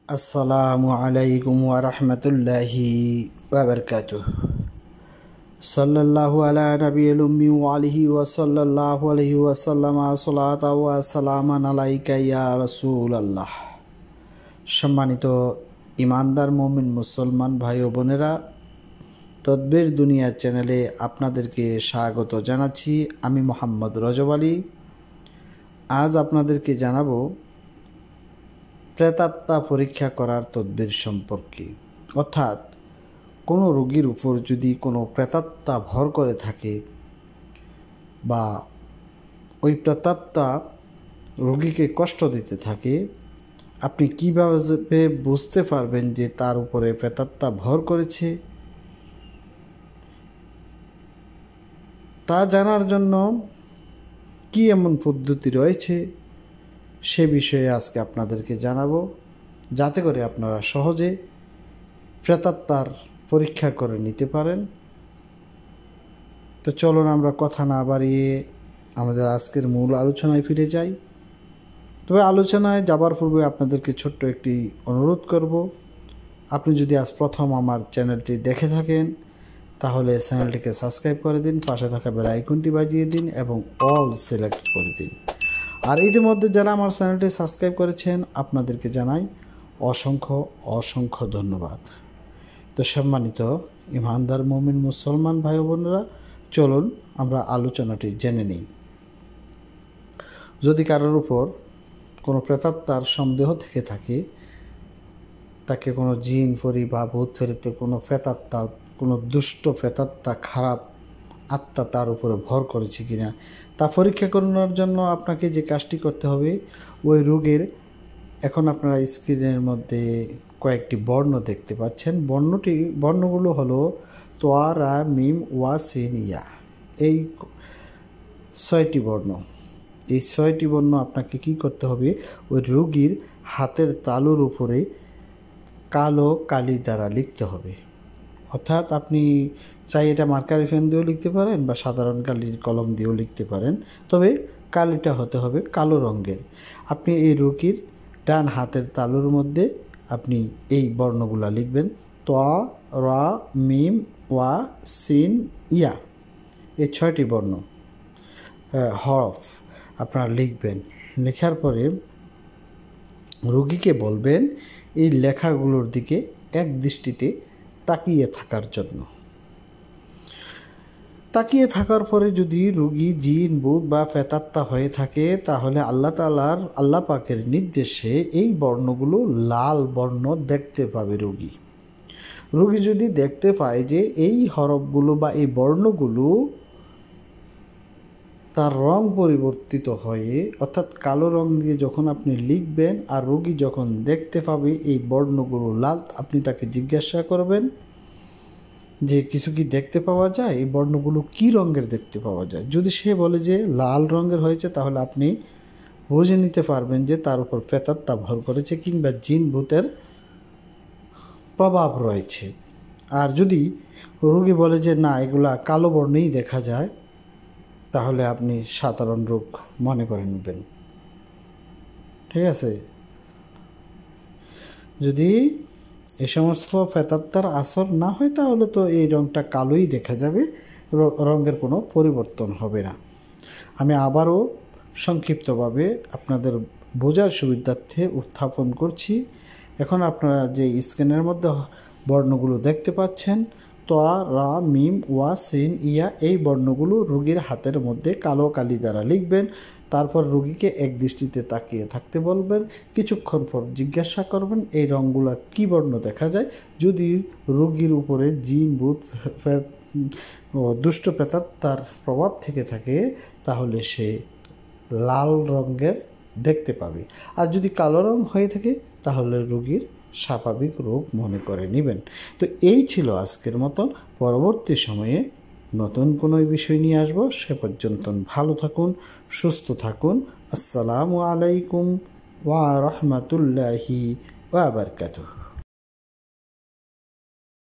আসসালামু আলাইকুম ওয়া রাহমাতুল্লাহি ওয়া বারাকাতুহু। সাল্লাল্লাহু আলা নবিয়িল উম্মি ওয়া আলিহি ওয়া সাল্লাল্লাহু আলাইহি ওয়া সাল্লামা সালাতা ওয়া সালামান আলাইকা ইয়া রাসূলুল্লাহ। সম্মানিত ইমানদার মুমিন মুসলমান ভাই ও বোনেরা, তদবির দুনিয়া চ্যানেলে আপনাদেরকে স্বাগত জানাচ্ছি। আমি মোহাম্মদ রজব আলী। আজ আপনাদেরকে জানাবো প্রেতাত্মা পরীক্ষা করার তদবির সম্পর্কে। অর্থাৎ কোনো রোগীর উপর যদি কোনো প্রেতাত্মা ভর করে থাকে বা ওই প্রেতাত্মা রোগীকে কষ্ট দিতে থাকে, আপনি কীভাবে বুঝতে পারবেন যে তার উপরে প্রেতাত্মা ভর করেছে? তা জানার জন্য কি এমন পদ্ধতি রয়েছে সে বিষয়ে আজকে আপনাদেরকে জানাবো, যাতে করে আপনারা সহজে প্রেতাত্মার পরীক্ষা করে নিতে পারেন। তো চলুন আমরা কথা না বাড়িয়ে আমাদের আজকের মূল আলোচনায় ফিরে যাই। তবে আলোচনায় যাবার পূর্বে আপনাদেরকে ছোট্ট একটি অনুরোধ করব, আপনি যদি আজ প্রথম আমার চ্যানেলটি দেখে থাকেন তাহলে চ্যানেলটিকে সাবস্ক্রাইব করে দিন, পাশে থাকা বেল আইকনটি বাজিয়ে দিন এবং অল সিলেক্ট করে দিন। আর ইতিমধ্যে যারা আমার চ্যানেলটি সাবস্ক্রাইব করেছেন আপনাদেরকে জানাই অসংখ্য অসংখ্য ধন্যবাদ। তো সম্মানিত ইমানদার মুমিন মুসলমান ভাই বোনেরা, চলুন আমরা আলোচনাটি জেনে নিই। যদি কারোর উপর কোনো প্রেতাত্মার সন্দেহ থেকে থাকে, তাকে কোনো জিন পরি বা ভূত ফেরিতে কোনো প্রেতাত্মা, কোনো দুষ্ট প্রেতাত্মা, খারাপ আত্মা তার উপরে ভর করেছে কিনা তা পরীক্ষা করানোর জন্য আপনাকে যে কাজটি করতে হবে, ওই রোগের, এখন আপনারা স্ক্রিনের মধ্যে কয়েকটি বর্ণ দেখতে পাচ্ছেন। বর্ণগুলো হলো তোয়া, রা, মিম, ওয়া, সিন, ইয়া। এই 6টি বর্ণ। এই 6টি বর্ণ আপনাকে কি করতে হবে, ওই রোগীর হাতের তালুর উপরে কালো কালি দ্বারা লিখতে হবে। অর্থাৎ আপনি চাই এটা মার্কারি পেন দিয়েও লিখতে পারেন বা সাধারণ কালির কলম দিয়েও লিখতে পারেন, তবে কালিটা হতে হবে কালো রঙের। আপনি এই রোগীর ডান হাতের তালুর মধ্যে আপনি এই বর্ণগুলা লিখবেন, তোয়া, রা, মিম, ওয়া, সিন, ইয়া। এই 6টি বর্ণ হরফ আপনারা লিখবেন। লেখার পরে রোগীকে বলবেন এই লেখাগুলোর দিকে এক দৃষ্টিতে তাকিয়ে থাকার জন্য। তাকিয়ে থাকার পরে যদি রোগী জিন, ভূত বা প্রেতাত্মা হয়ে থাকে, তাহলে আল্লাহ পাকের নির্দেশে এই বর্ণগুলো লাল বর্ণ দেখতে পাবে রোগী। যদি দেখতে পায় যে এই হরফগুলো বা এই বর্ণগুলো তার রং পরিবর্তিত হয়ে, অর্থাৎ কালো রং দিয়ে যখন আপনি লিখবেন আর রোগী যখন দেখতে পাবে এই বর্ণগুলো লাল, আপনি তাকে জিজ্ঞাসা করবেন যে কিছু কি দেখতে পাওয়া যায়, এই বর্ণগুলো কি রঙের দেখতে পাওয়া যায়। যদি সে বলে যে লাল রঙের হয়েছে, তাহলে আপনি বুঝে নিতে পারবেন যে তার উপর প্রেতাত্মা ভর করেছে কিংবা জিন ভূতের প্রভাব রয়েছে। আর যদি রোগী বলে যে না, এগুলা কালো বর্ণেই দেখা যায়, তাহলে আপনি সাধারণ রোগ মনে করে নেবেন। ঠিক আছে? যদি এই সমস্ত প্রেতাত্মার আসর না হয়, তাহলে তো এই রঙটা কালোই দেখা যাবে, রঙের কোনো পরিবর্তন হবে না। আমি আবারও সংক্ষিপ্তভাবে আপনাদের বোঝার সুবিধার্থে উত্থাপন করছি। এখন আপনারা যে স্ক্রিনের মধ্যে বর্ণগুলো দেখতে পাচ্ছেন, তোয়া, রা, মিম, ওয়া, সিন, ইয়া, এই বর্ণগুলো রোগীর হাতের মধ্যে কালো কালি দ্বারা লিখবেন। তারপর রোগীকে এক দৃষ্টিতে তাকিয়ে থাকতে বলবেন। কিছুক্ষণ পর জিজ্ঞাসা করবেন এই রঙগুলো কী বর্ণ দেখা যায়। যদি রোগীর উপরে জিন, ভূত, দুষ্ট প্রেতাত্মার প্রভাব থেকে থাকে, তাহলে সে লাল রঙের দেখতে পাবে। আর যদি কালো রং হয়ে থাকে, তাহলে রোগীর স্বাভাবিক রোগ মনে করে নেবেন। তো এই ছিল আজকের মতন। পরবর্তী সময়ে নতুন কোনো বিষয় নিয়ে আসবো। সে পর্যন্ত ভালো থাকুন, সুস্থ থাকুন। আসসালামু আলাইকুম ওয়া রাহমাতুল্লাহি ওয়া বারাকাতুহু।